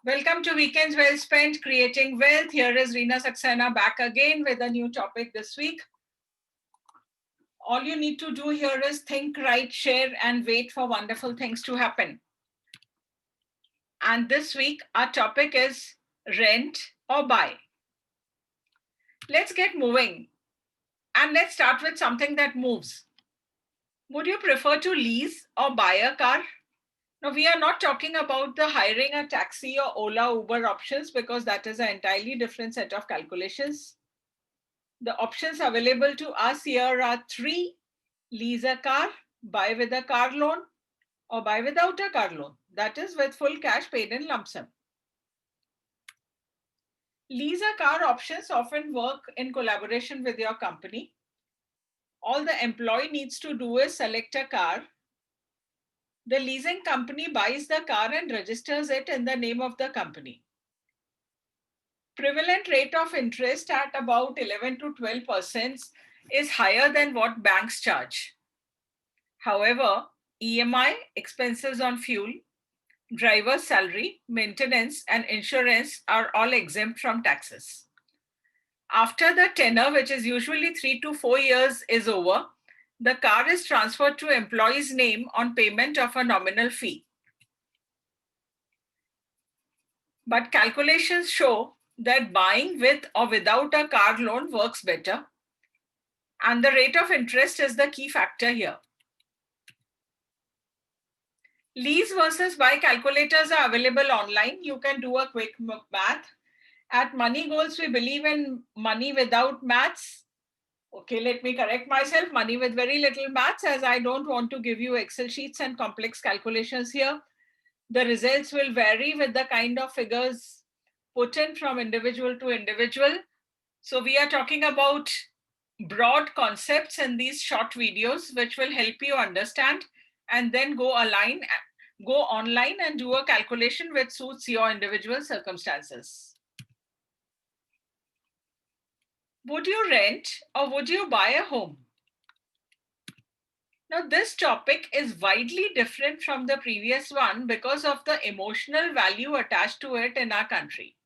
Welcome to Weekends Well Spent Creating Wealth. Here is Reena Saxena back again with a new topic this week. All you need to do here is think, write, share, and wait for wonderful things to happen. And this week, our topic is rent or buy. Let's get moving. And let's start with something that moves. Would you prefer to lease or buy a car? Now, we are not talking about the hiring a taxi or Ola, Uber options because that is an entirely different set of calculations. The options available to us here are three: lease a car, buy with a car loan, or buy without a car loan. That is with full cash paid in lump sum. Lease a car options often work in collaboration with your company. All the employee needs to do is select a car. The leasing company buys the car and registers it in the name of the company. Prevalent rate of interest at about 11 to 12% is higher than what banks charge. However, EMI, expenses on fuel, driver's salary, maintenance, and insurance are all exempt from taxes. After the tenure, which is usually 3 to 4 years, is over, the car is transferred to employee's name on payment of a nominal fee. But calculations show that buying with or without a car loan works better, and the rate of interest is the key factor here. Lease versus buy calculators are available online. You can do a quick math. At Money Goals, we believe in money without maths. Okay, let me correct myself. Money with very little maths, as I don't want to give you Excel sheets and complex calculations here. The results will vary with the kind of figures put in from individual to individual. So we are talking about broad concepts in these short videos, which will help you understand and then go online and do a calculation which suits your individual circumstances. Would you rent or would you buy a home? Now, this topic is widely different from the previous one because of the emotional value attached to it in our country.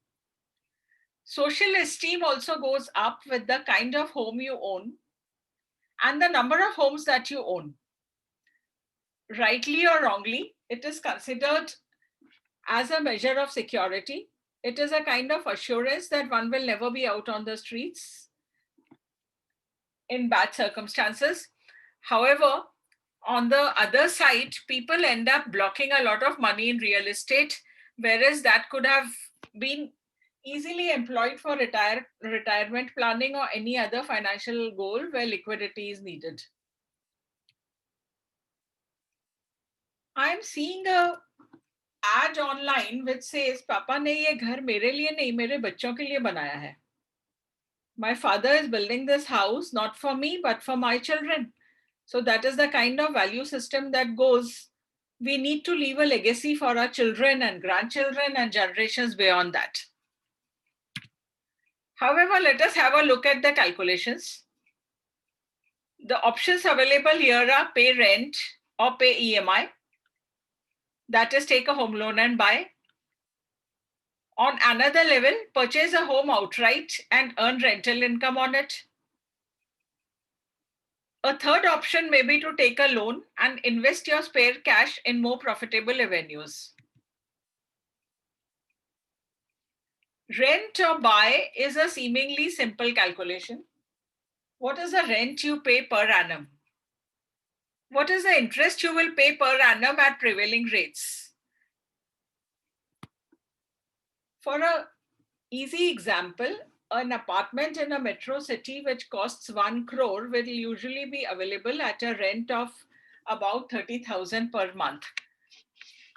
Social esteem also goes up with the kind of home you own and the number of homes that you own. Rightly or wrongly, it is considered as a measure of security. It is a kind of assurance that one will never be out on the streets in bad circumstances. However, on the other side, people end up blocking a lot of money in real estate, whereas that could have been easily employed for retirement planning or any other financial goal where liquidity is needed. I'm seeing a ad online which says, "Papa ने ये घर मेरे लिए नहीं, मेरे बच्चों के लिए बनाया है." My father is building this house not for me, but for my children. So that is the kind of value system that goes. We need to leave a legacy for our children and grandchildren and generations beyond that. However, let us have a look at the calculations. The options available here are pay rent or pay EMI. That is, take a home loan and buy. On another level, purchase a home outright and earn rental income on it. A third option may be to take a loan and invest your spare cash in more profitable avenues. Rent or buy is a seemingly simple calculation. What is the rent you pay per annum? What is the interest you will pay per annum at prevailing rates? For an easy example, an apartment in a metro city which costs 1 crore will usually be available at a rent of about 30,000 per month,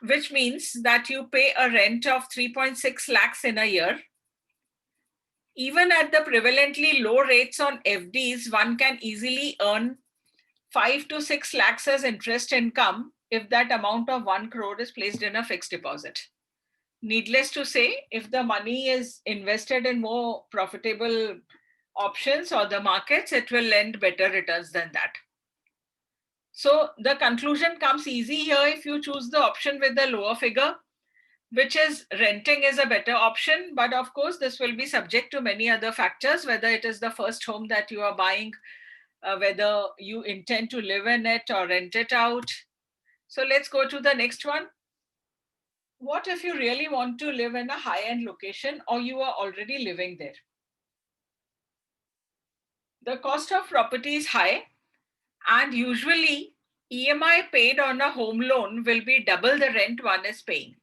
which means that you pay a rent of 3.6 lakhs in a year. Even at the prevalently low rates on FDs, one can easily earn 5 to 6 lakhs as interest income if that amount of 1 crore is placed in a fixed deposit. Needless to say, if the money is invested in more profitable options or the markets, it will lend better returns than that. So the conclusion comes easy here if you choose the option with the lower figure. which is renting is a better option. But of course, this will be subject to many other factors, whether it is the first home that you are buying, whether you intend to live in it or rent it out. So let's go to the next one. What if you really want to live in a high-end location or you are already living there? The cost of property is high, and usually EMI paid on a home loan will be double the rent one is paying.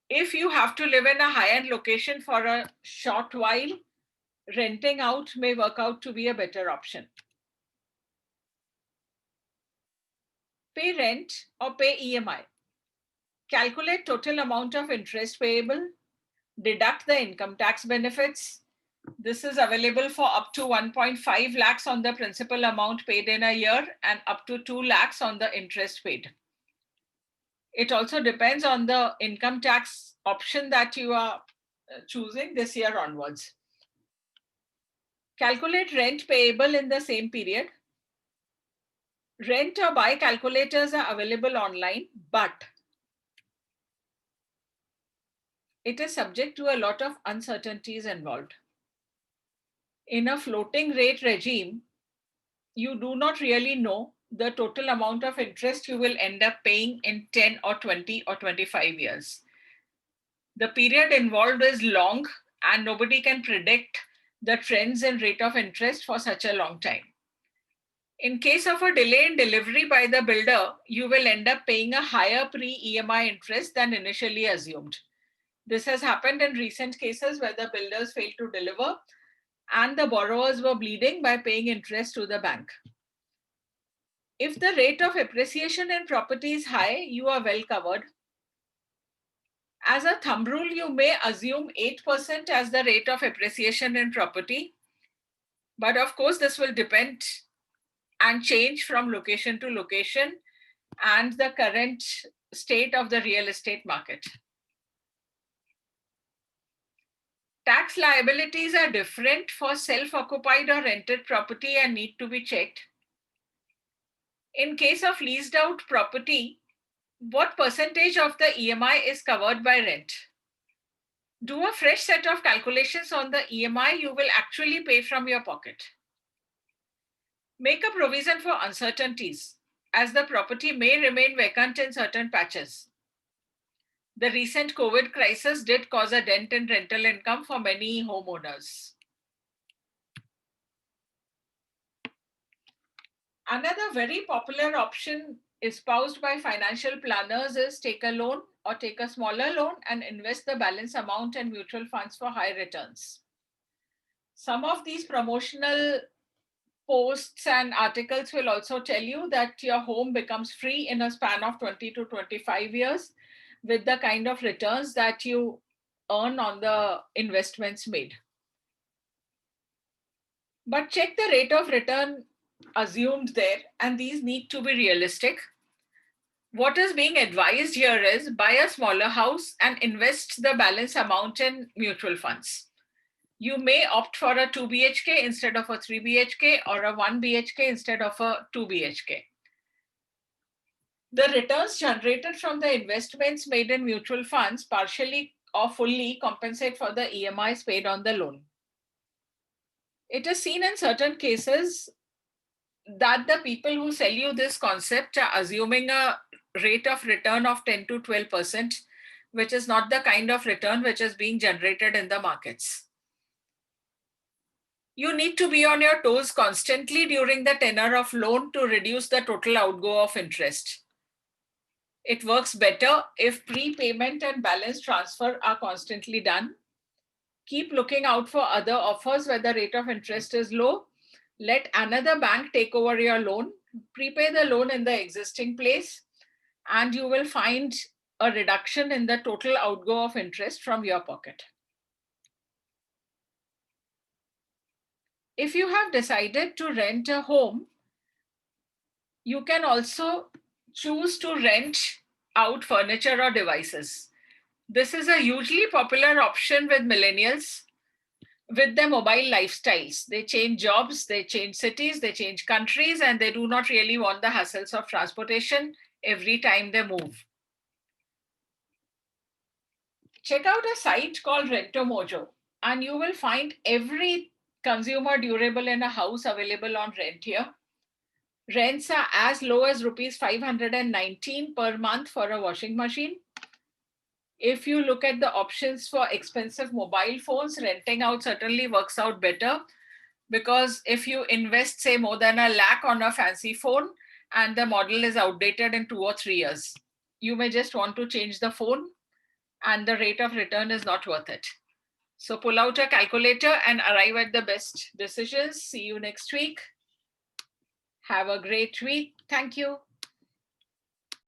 If you have to live in a high-end location for a short while, renting out may work out to be a better option. Pay rent or pay EMI. Calculate total amount of interest payable, deduct the income tax benefits. This is available for up to 1.5 lakhs on the principal amount paid in a year and up to 2 lakhs on the interest paid. It also depends on the income tax option that you are choosing this year onwards. Calculate rent payable in the same period. Rent or buy calculators are available online, but it is subject to a lot of uncertainties involved. In a floating rate regime, you do not really know the total amount of interest you will end up paying in 10 or 20 or 25 years. The period involved is long, and nobody can predict the trends in rate of interest for such a long time. In case of a delay in delivery by the builder, you will end up paying a higher pre-EMI interest than initially assumed. This has happened in recent cases where the builders failed to deliver and the borrowers were bleeding by paying interest to the bank. If the rate of appreciation in property is high, you are well covered. As a thumb rule, you may assume 8% as the rate of appreciation in property. But of course, this will depend and change from location to location and the current state of the real estate market. Tax liabilities are different for self-occupied or rented property and need to be checked. In case of leased out property, what percentage of the EMI is covered by rent? Do a fresh set of calculations on the EMI you will actually pay from your pocket. Make a provision for uncertainties, as the property may remain vacant in certain patches. The recent COVID crisis did cause a dent in rental income for many homeowners. Another very popular option espoused by financial planners is take a loan or take a smaller loan and invest the balance amount in mutual funds for high returns. Some of these promotional posts and articles will also tell you that your home becomes free in a span of 20 to 25 years with the kind of returns that you earn on the investments made. But check the rate of return assumed there, and these need to be realistic. What is being advised here is buy a smaller house and invest the balance amount in mutual funds. You may opt for a 2 BHK instead of a 3 BHK or a 1 BHK instead of a 2 BHK. The returns generated from the investments made in mutual funds partially or fully compensate for the EMIs paid on the loan. It is seen in certain cases that the people who sell you this concept are assuming a rate of return of 10 to 12%, which is not the kind of return which is being generated in the markets. You need to be on your toes constantly during the tenor of loan to reduce the total outgo of interest. It works better if prepayment and balance transfer are constantly done. Keep looking out for other offers where the rate of interest is low. Let another bank take over your loan, prepay the loan in the existing place, and you will find a reduction in the total outgo of interest from your pocket. If you have decided to rent a home, you can also choose to rent out furniture or devices. This is a hugely popular option with millennials with their mobile lifestyles. They change jobs, they change cities, they change countries, and they do not really want the hassles of transportation every time they move. check out a site called Rentomojo, and you will find every consumer durable in a house available on rent here. Rents are as low as rupees 519 per month for a washing machine. If you look at the options for expensive mobile phones, renting out certainly works out better, because if you invest, say, more than a lakh on a fancy phone and the model is outdated in 2 or 3 years, you may just want to change the phone and the rate of return is not worth it. So pull out a calculator and arrive at the best decisions. See you next week. Have a great week. Thank you.